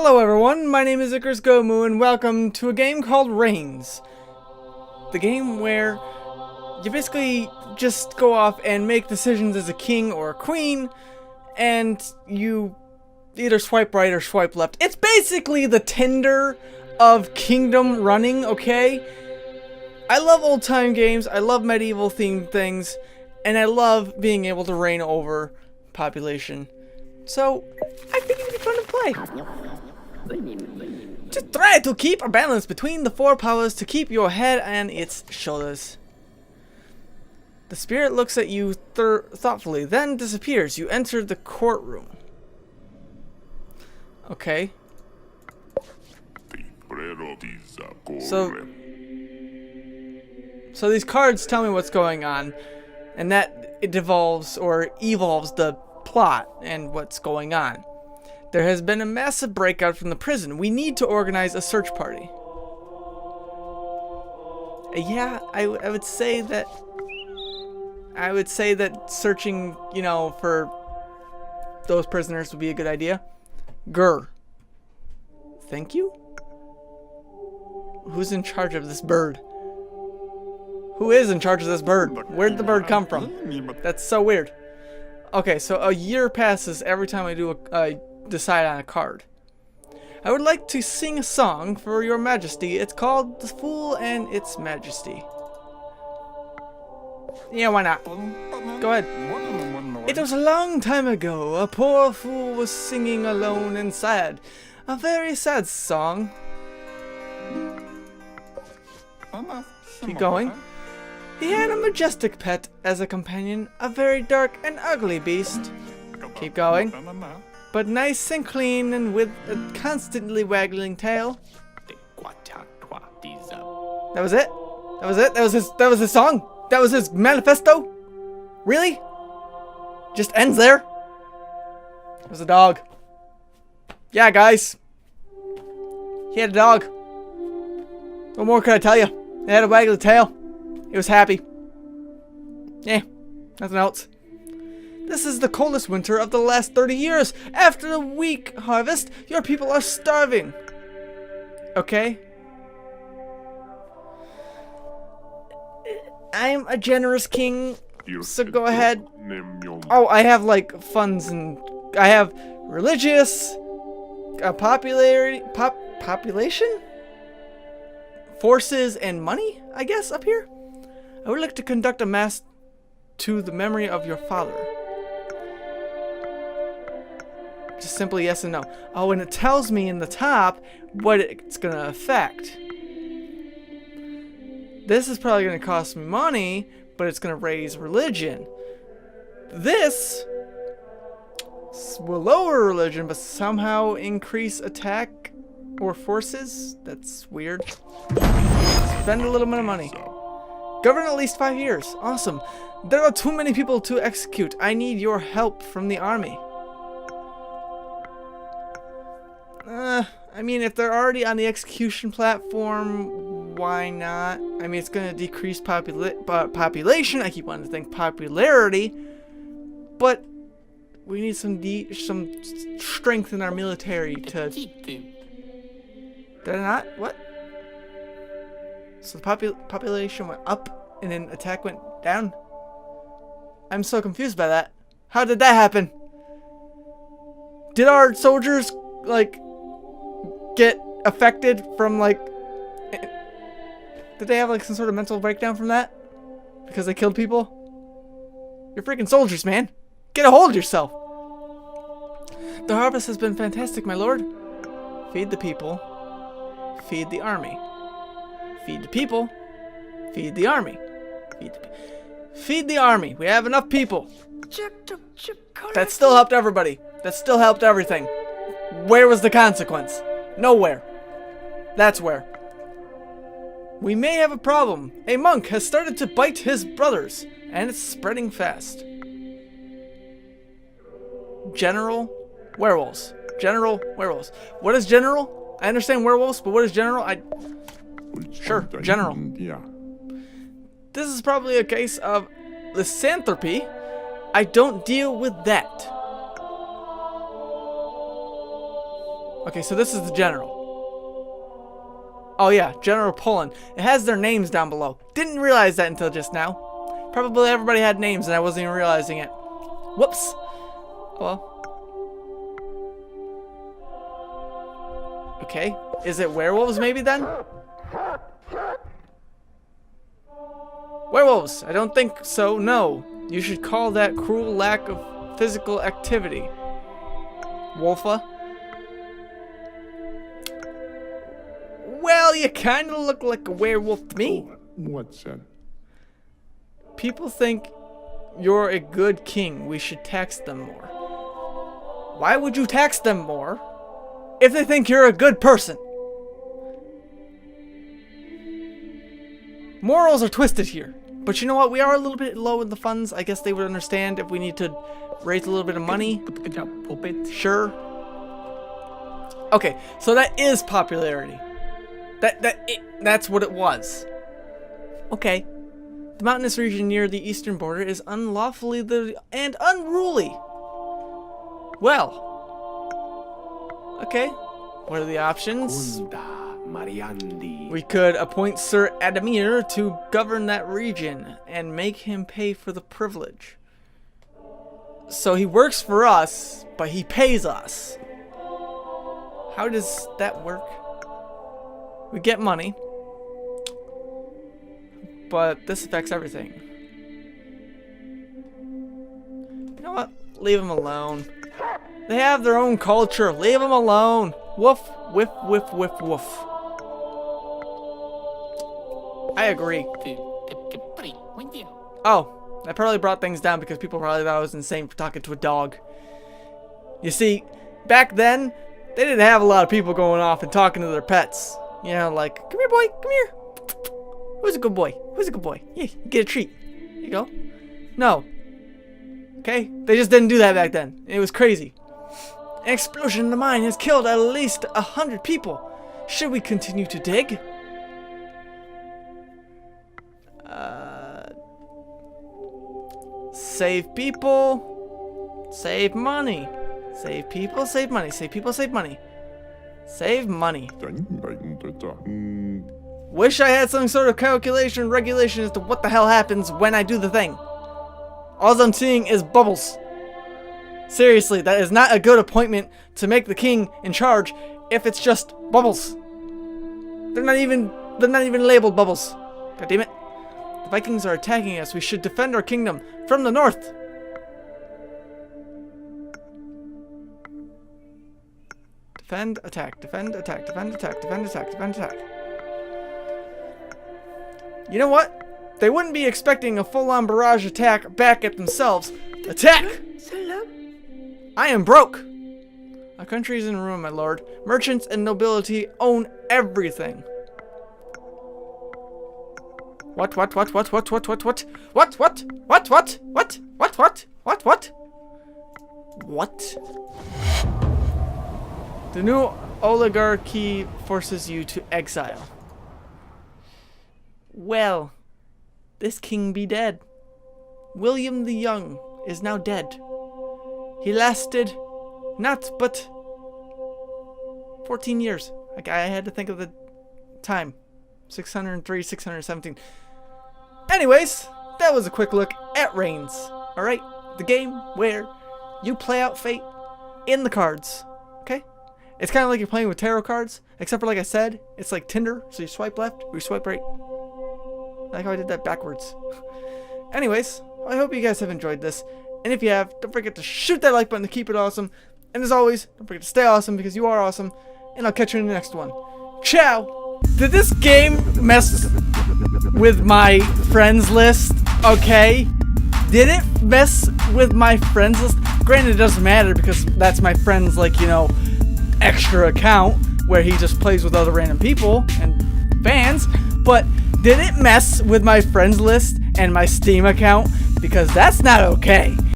Hello everyone, my name is Icarus Gomu and welcome to a game called Reigns. The game where you basically just go off and make decisions as a king or a queen, and you either swipe right or swipe left. It's basically the Tinder of kingdom running, okay? I love old time games, I love medieval themed things, and I love being able to reign over population. So, I think it'd be fun to play. Just try to keep a balance between the four powers to keep your head on its shoulders. The spirit looks at you thoughtfully, then disappears. You enter the courtroom. Okay. So these cards tell me what's going on, and that it devolves or evolves the plot and what's going on. There has been a massive breakout from the prison. We need to organize a search party. Yeah, I would say that searching, you know, for those prisoners would be a good idea. Grr. Thank you? Who's in charge of this bird? Who is in charge of this bird? Where'd the bird come from? That's so weird. Okay, so a year passes every time I do decide on a card. I would like to sing a song for your majesty. It's called The Fool and Its Majesty. Yeah, why not? Go ahead. It was a long time ago. A poor fool was singing alone and sad. A very sad song. Keep going. He had a majestic pet as a companion, a very dark and ugly beast. Keep going. But nice and clean and with a constantly waggling tail. That was it? That was it? That was his song? That was his manifesto? Really? Just ends there? It was a dog. Yeah, guys. He had a dog. What more could I tell you? It had a waggly tail. It was happy. Yeah, nothing else. This is the coldest winter of the last 30 years. After the wheat harvest, your people are starving. Okay. I'm a generous king, so go ahead. Oh, I have like funds and I have religious, population, forces, and money, I guess, up here. I would like to conduct a mass to the memory of your father. Just simply yes and no. Oh, and it tells me in the top what it's going to affect. This is probably going to cost me money, but it's going to raise religion. This will lower religion, but somehow increase attack or forces. That's weird. Spend a little bit of money. Govern at least 5 years. Awesome. There are too many people to execute. I need your help from the army. I mean, if they're already on the execution platform, why not? I mean, it's going to decrease population. I keep wanting to think popularity. But we need some strength in our military to... Did I not? What? So the population went up and then attack went down? I'm so confused by that. How did that happen? Did our soldiers, like, get affected from, like... Did they have, like, some sort of mental breakdown from that? Because they killed people? You're freaking soldiers, man. Get a hold of yourself. The harvest has been fantastic, my lord. Feed the people. Feed the army. Feed the people. Feed the army. Feed the army. We have enough people. That still helped everybody. That still helped everything. Where was the consequence? Nowhere. That's where. We may have a problem. A monk has started to bite his brothers, and it's spreading fast. General werewolves. General werewolves. What is general? I understand werewolves, but what is general? Sure, general. This is probably a case of lycanthropy. I don't deal with that. Okay, so this is the general. Oh yeah, General Poland. It has their names down below. Didn't realize that until just now. Probably everybody had names and I wasn't even realizing it. Whoops. Well. Okay. Is it werewolves maybe then? Werewolves! I don't think so, no. You should call that cruel lack of physical activity. Wolfa? Well, you kinda look like a werewolf to me. What's that? People think you're a good king. We should tax them more. Why would you tax them more if they think you're a good person? Morals are twisted here. But you know what? We are a little bit low in the funds. I guess they would understand if we need to raise a little bit of money. Sure. Okay, so that is popularity. That's what it was. Okay. The mountainous region near the eastern border is unlawfully and unruly. Well. Okay. What are the options? We could appoint Sir Adamir to govern that region and make him pay for the privilege. So he works for us, but he pays us. How does that work? We get money, but this affects everything. You know what? Leave them alone. They have their own culture. Leave them alone. Woof, whiff, whiff, whiff, woof. I agree. Oh, I probably brought things down because people probably thought I was insane for talking to a dog. You see, back then, they didn't have a lot of people going off and talking to their pets. You know, like, come here, boy, come here. Who's a good boy? Who's a good boy? Yeah, you get a treat. Here you go. No. Okay? They just didn't do that back then. It was crazy. An explosion in the mine has killed at least 100 people. Should we continue to dig? Save people. Save money. Save people, save money. Save people, save money. Save money. Wish I had some sort of calculation regulation as to what the hell happens when I do the thing. All I'm seeing is bubbles. Seriously, that is not a good appointment to make the king in charge if it's just bubbles. They're not even labeled bubbles. God damn it. The Vikings are attacking us. We should defend our kingdom from the north. Defend, attack, defend, attack, defend, attack, defend, attack, defend, attack. You know what? They wouldn't be expecting a full-on barrage attack back at themselves. Attack! I am broke! Our country is in ruin, my lord. Merchants and nobility own everything. What? What? The new oligarchy forces you to exile. Well, this king be dead. William the Young is now dead. He lasted not but 14 years. Like, I had to think of the time. 603, 617. Anyways, that was a quick look at Reigns. Alright, the game where you play out fate in the cards. Okay? It's kind of like you're playing with tarot cards, except for, like I said, it's like Tinder, so you swipe left or you swipe right. I like how I did that backwards. Anyways, I hope you guys have enjoyed this. And if you have, don't forget to shoot that like button to keep it awesome. And as always, don't forget to stay awesome because you are awesome. And I'll catch you in the next one. Ciao! Did this game mess with my friends list? Okay. Did it mess with my friends list? Granted, it doesn't matter because that's my friend's, like, you know, extra account where he just plays with other random people and fans. But did it mess with my friends list and my Steam account? Because that's not okay.